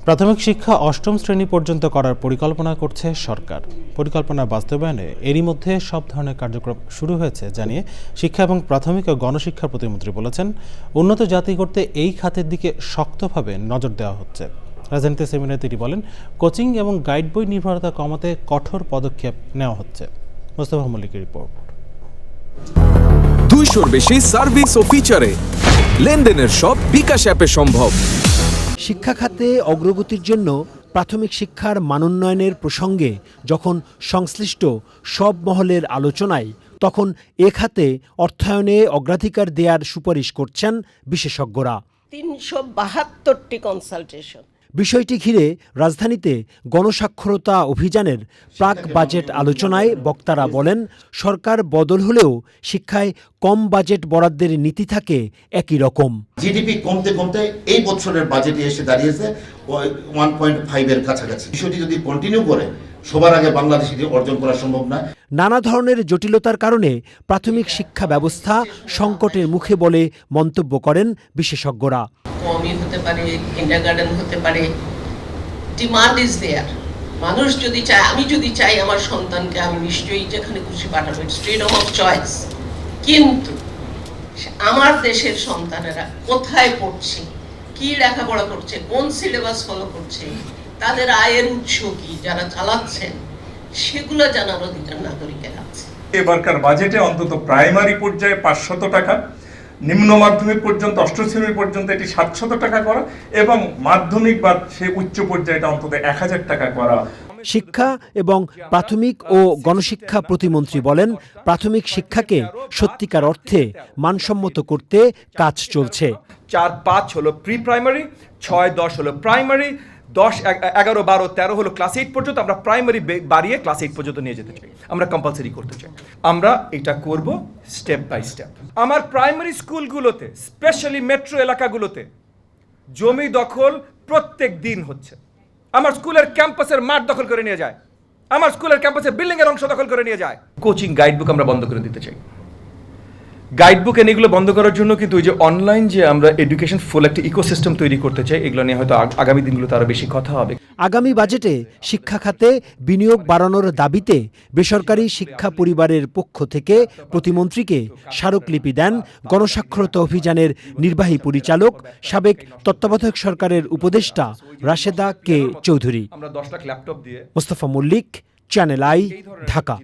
প্রাথমিক শিক্ষা অষ্টম শ্রেণী পর্যন্ত করার পরিকল্পনা করছে সরকার। পরিকল্পনা বাস্তবায়নে এরই মধ্যে সব ধরনের কার্যক্রম শুরু হয়েছে জানিয়ে শিক্ষা এবং প্রাথমিক ও গণশিক্ষা প্রতিমন্ত্রী বলেছেন, উন্নত জাতি করতে এই খাতের দিকে শক্তভাবে নজর দেওয়া হচ্ছে। রাজধানীতে সেমিনারে তিনি বলেন, কোচিং এবং গাইড বই নির্ভরতা কমাতে কঠোর পদক্ষেপ নেওয়া হচ্ছে। মোস্তফা মল্লিকের রিপোর্ট। 200-র বেশি সার্ভিস ও ফিচারে লেনদেনের সব বিকাশ অ্যাপে সম্ভব। শিক্ষা খাতে অগ্রগতির জন্য প্রাথমিক শিক্ষার মানোন্নয়নের প্রসঙ্গে যখন সংশ্লিষ্ট সব মহলের আলোচনায়, তখন এ খাতে অর্থায়নে অগ্রাধিকার দেওয়ার সুপারিশ করছেন বিশেষজ্ঞরা। 372টি কনসালটেশন। বিষয়টি ঘিরে রাজধানীতে গণসাক্ষরতা অভিযানের প্রাক বাজেট আলোচনায় বক্তারা বলেন, সরকার বদল হলেও শিক্ষায় কম বাজেট বরাদ্দের নীতি থাকে একই রকম। জিডিপি কমতে কমতে এই বছরের বাজেটে এসে দাঁড়িয়েছে 1.5-এর কাছাকাছি। বিষয়টি যদি কন্টিনিউ করে সবার আগে বাংলাদেশে অর্জন করা সম্ভব না। নানা ধরনের জটিলতার কারণে প্রাথমিক শিক্ষা ব্যবস্থা সংকটের মুখে বলে মন্তব্য করেন বিশেষজ্ঞরা। কমই হতে পারে, কিন্ডারগার্টেন হতে পারে, ডিমান্ড ইজ দেয়ার। মানুষ যদি চায়, আমি যদি চাই আমার সন্তানকে, আমি নিশ্চয়ই যেখানে খুশি পাঠাবো, ইটস ফ্রিডম অফ চয়েস। কিন্তু আমার দেশের সন্তানেরা কোথায় পড়ছে, কি লেখাপড়া করছে, কোন সিলেবাস ফলো করছে, তাদের আয়ের উৎস কি, যারা চালাচ্ছেন সেগুলো জানার অধিকার নাগরিকের আছে। এবারকার বাজেটে অন্তত প্রাইমারি পর্যায়ে 500 টাকা, নিম্ন মাধ্যমিক পর্যন্ত অষ্টম শ্রেণী পর্যন্ত এটি 700 টাকা করা এবং মাধ্যমিক বা সে উচ্চ পর্যায়েটা অন্তত 1000 টাকা করা। শিক্ষা এবং প্রাথমিক ও গণশিক্ষা প্রতিমন্ত্রী বলেন, প্রাথমিক শিক্ষাকে সত্যিকার অর্থে মানসম্মত করতে কাজ চলছে। 4-5 হলো প্রি প্রাইমারি, 6-10 হলো প্রাইমারি, 10, 11, 12, 13 হলো ক্লাস 8 পর্যন্ত। আমরা প্রাইমারি বাড়িয়ে ক্লাস 8 পর্যন্ত নিয়ে যেতে চাই, আমরা কম্পালসারি করতে চাই। আমরা এটা করব স্টেপ বাই স্টেপ। আমার প্রাইমারি স্কুলগুলোতে, স্পেশালি মেট্রো এলাকাগুলোতে জমি দখল প্রত্যেক দিন হচ্ছে। আমার স্কুলের ক্যাম্পাসের মাঠ দখল করে নিয়ে যায়, আমার স্কুলের ক্যাম্পাসের বিল্ডিং এর অংশ দখল করে নিয়ে যায়। কোচিং গাইড বুক আমরা বন্ধ করে দিতে চাই। গাইড বুক এগুলো বন্ধ করার জন্য কিন্তু ওই যে অনলাইন যে আমরা এডুকেশন ফুল একটা ইকোসিস্টেম তৈরি করতে চাই, এগুলো নিয়ে হয়তো আগামী দিনগুলোতে আরো বেশি কথা হবে। আগামী বাজেটে শিক্ষা খাতে বিনিয়োগ বাড়ানোর দাবিতে বেসরকারি শিক্ষা পরিবারের পক্ষ থেকে প্রতিমন্ত্রীকে স্মারকলিপি দেন গণসাক্ষরতা অভিযানের নির্বাহী পরিচালক, সাবেক তত্ত্বাবধায়ক সরকারের উপদেষ্টা রাশেদা কে চৌধুরী। আমরা 10 লাখ ল্যাপটপ দিয়ে। Mostafa Mallick, channel I, Dhaka.